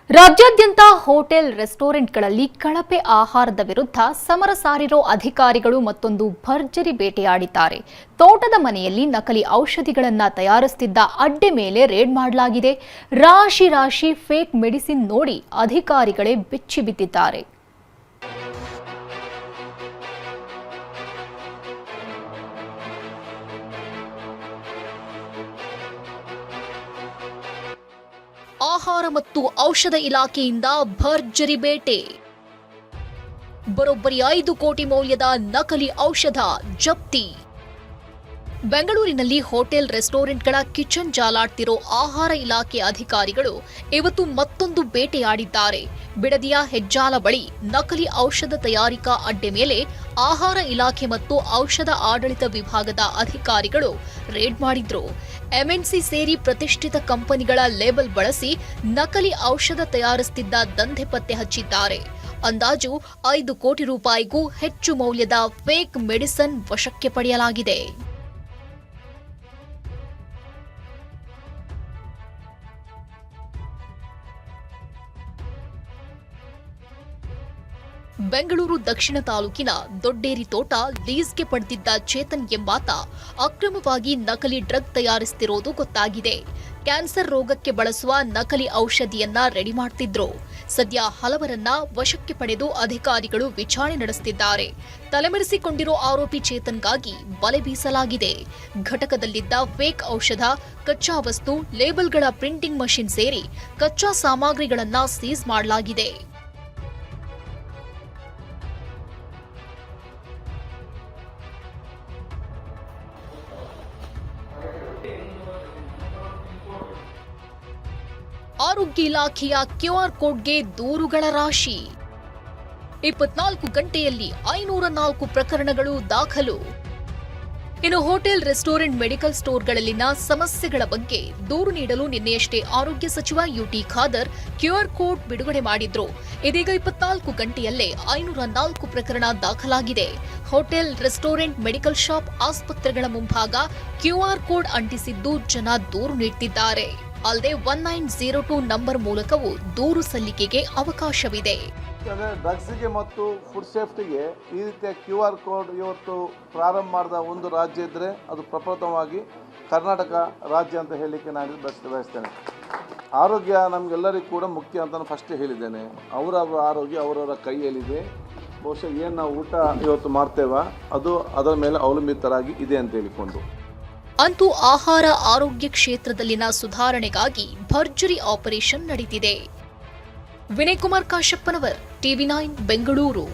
ರಾಜ್ಯಾದ್ಯಂತ ಹೋಟೆಲ್ ರೆಸ್ಟೋರೆಂಟ್ಗಳಲ್ಲಿ ಕಳಪೆ ಆಹಾರದ ವಿರುದ್ಧ ಸಮರ ಸಾರಿರೋ ಅಧಿಕಾರಿಗಳು ಮತ್ತೊಂದು ಭರ್ಜರಿ ಬೇಟೆಯಾಡಿದ್ದಾರೆ. ತೋಟದ ಮನೆಯಲ್ಲಿ ನಕಲಿ ಔಷಧಿಗಳನ್ನು ತಯಾರಿಸುತ್ತಿದ್ದ ಅಡ್ಡೆ ಮೇಲೆ ರೇಡ್ ಮಾಡಲಾಗಿದೆ. ರಾಶಿ ರಾಶಿ ಫೇಕ್ ಮೆಡಿಸಿನ್ ನೋಡಿ ಅಧಿಕಾರಿಗಳೇ ಬೆಚ್ಚಿ ಬಿದ್ದಿದ್ದಾರೆ. ಆಹಾರ ಮತ್ತು ಔಷಧ ಇಲಾಖೆಯಿಂದ ಭರ್ಜರಿ ಬೇಟೆ. ಬರೋಬ್ಬರಿ 5 ಕೋಟಿ ಮೌಲ್ಯದ ನಕಲಿ ಔಷಧ ಜಪ್ತಿ. ಬೆಂಗಳೂರಿನಲ್ಲಿ ಹೋಟೆಲ್ ರೆಸ್ಟೋರೆಂಟ್ಗಳ ಕಿಚನ್ ಜಾಲಾಡ್ತಿರೋ ಆಹಾರ ಇಲಾಖೆ ಅಧಿಕಾರಿಗಳು ಇವತ್ತು ಮತ್ತೊಂದು ಬೇಟೆಯಾಡಿದ್ದಾರೆ. ಬಿಡದಿಯ ಹೆಜ್ಜಾಲ ಬಳಿ ನಕಲಿ ಔಷಧ ತಯಾರಿಕಾ ಅಡ್ಡೆ ಮೇಲೆ ಆಹಾರ ಇಲಾಖೆ ಮತ್ತು ಔಷಧ ಆಡಳಿತ ವಿಭಾಗದ ಅಧಿಕಾರಿಗಳು ರೇಡ್ ಮಾಡಿದ್ರು. ಎಂಎನ್ಸಿ ಸೇರಿ ಪ್ರತಿಷ್ಠಿತ ಕಂಪನಿಗಳ ಲೇಬಲ್ ಬಳಸಿ ನಕಲಿ ಔಷಧ ತಯಾರಿಸುತ್ತಿದ್ದ ದಂಧೆ ಪತ್ತೆ ಹಚ್ಚಿದ್ದಾರೆ. ಅಂದಾಜು 5 ಕೋಟಿ ರೂಪಾಯಿಗೂ ಹೆಚ್ಚು ಮೌಲ್ಯದ ಫೇಕ್ ಮೆಡಿಸಿನ್ ವಶಕ್ಕೆ ಪಡೆಯಲಾಗಿದೆ. ಬೆಂಗಳೂರು ದಕ್ಷಿಣ ತಾಲೂಕಿನ ದೊಡ್ಡೇರಿ ತೋಟ ಲೀಸ್ಗೆ ಪಡೆದಿದ್ದ ಚೇತನ್ ಎಂಬಾತ ಅಕ್ರಮವಾಗಿ ನಕಲಿ ಡ್ರಗ್ ತಯಾರಿಸುತ್ತಿರೋದು ಗೊತ್ತಾಗಿದೆ. ಕ್ಯಾನ್ಸರ್ ರೋಗಕ್ಕೆ ಬಳಸುವ ನಕಲಿ ಔಷಧಿಯನ್ನ ರೆಡಿ ಮಾಡ್ತಿದ್ರು. ಸದ್ಯ ಹಲವರನ್ನ ವಶಕ್ಕೆ ಪಡೆದು ಅಧಿಕಾರಿಗಳು ವಿಚಾರಣೆ ನಡೆಸುತ್ತಿದ್ದಾರೆ. ತಲೆಮರೆಸಿಕೊಂಡಿರೋ ಆರೋಪಿ ಚೇತನ್ಗಾಗಿ ಬಲೆ ಬೀಸಲಾಗಿದೆ. ಘಟಕದಲ್ಲಿದ್ದ ಫೇಕ್ ಔಷಧ, ಕಚ್ಚಾ ವಸ್ತು, ಲೇಬಲ್ಗಳ ಪ್ರಿಂಟಿಂಗ್ ಮಷಿನ್ ಸೇರಿ ಕಚ್ಚಾ ಸಾಮಗ್ರಿಗಳನ್ನ ಸೀಸ್ ಮಾಡಲಾಗಿದೆ. ಆರೋಗ್ಯ ಇಲಾಖೆಯ ಕ್ಯೂಆರ್ ಕೋಡ್ಗೆ ದೂರುಗಳ ರಾಶಿ. 24 ಗಂಟೆಯಲ್ಲಿ 504 ಪ್ರಕರಣಗಳು ದಾಖಲು. ಇನ್ನು ಹೋಟೆಲ್, ರೆಸ್ಟೋರೆಂಟ್, ಮೆಡಿಕಲ್ ಸ್ಟೋರ್ಗಳಲ್ಲಿನ ಸಮಸ್ಯೆಗಳ ಬಗ್ಗೆ ದೂರು ನೀಡಲು ನಿನ್ನೆಯಷ್ಟೇ ಆರೋಗ್ಯ ಸಚಿವ ಯುಟಿ ಖಾದರ್ ಕ್ಯೂಆರ್ ಕೋಡ್ ಬಿಡುಗಡೆ ಮಾಡಿದ್ರು. ಇದೀಗ 24 ಗಂಟೆಯಲ್ಲೇ 504 ಪ್ರಕರಣ ದಾಖಲಾಗಿದೆ. ಹೋಟೆಲ್, ರೆಸ್ಟೋರೆಂಟ್, ಮೆಡಿಕಲ್ ಶಾಪ್, ಆಸ್ಪತ್ರೆಗಳ ಮುಂಭಾಗ ಕ್ಯೂಆರ್ ಕೋಡ್ ಅಂಟಿಸಿದ್ದು ಜನ ದೂರು ನೀಡುತ್ತಿದ್ದಾರೆ. ಅಲ್ಲದೆ 1902 ನಂಬರ್ ಮೂಲಕವೂ ದೂರು ಸಲ್ಲಿಕೆಗೆ ಅವಕಾಶವಿದೆ. ಡ್ರಗ್ಸ್ಗೆ ಮತ್ತು ಫುಡ್ ಸೇಫ್ಟಿಗೆ ಈ ರೀತಿಯ QR ಕೋಡ್ ಇವತ್ತು ಪ್ರಾರಂಭ ಮಾಡಿದ ಒಂದು ರಾಜ್ಯ ಇದ್ದರೆ ಅದು ಪ್ರಪ್ರಥಮವಾಗಿ ಕರ್ನಾಟಕ ರಾಜ್ಯ ಅಂತ ಹೇಳಲಿಕ್ಕೆ ನಾನು ಬಯಸ್ತೇನೆ. ಆರೋಗ್ಯ ನಮಗೆಲ್ಲರಿಗೂ ಕೂಡ ಮುಖ್ಯ ಅಂತ ನಾನು ಫಸ್ಟ್ ಹೇಳಿದ್ದೇನೆ. ಅವರವರ ಆರೋಗ್ಯ ಅವರವರ ಕೈಯಲ್ಲಿದೆ. ಬಹುಶಃ ಏನು ನಾವು ಊಟ ಇವತ್ತು ಮಾಡ್ತೇವ ಅದು ಅದರ ಮೇಲೆ ಅವಲಂಬಿತರಾಗಿ ಇದೆ ಅಂತ ಹೇಳಿಕೊಂಡು ಅಂತೂ ಆಹಾರ ಆರೋಗ್ಯ ಕ್ಷೇತ್ರದಲ್ಲಿನ ಸುಧಾರಣೆಗಾಗಿ ಭರ್ಜರಿ ಆಪರೇಷನ್ ನಡೆದಿದೆ. ವಿನಯ್ ಕುಮಾರ್ ಕಾಶಪ್ಪನವರ್, TV9 ಬೆಂಗಳೂರು.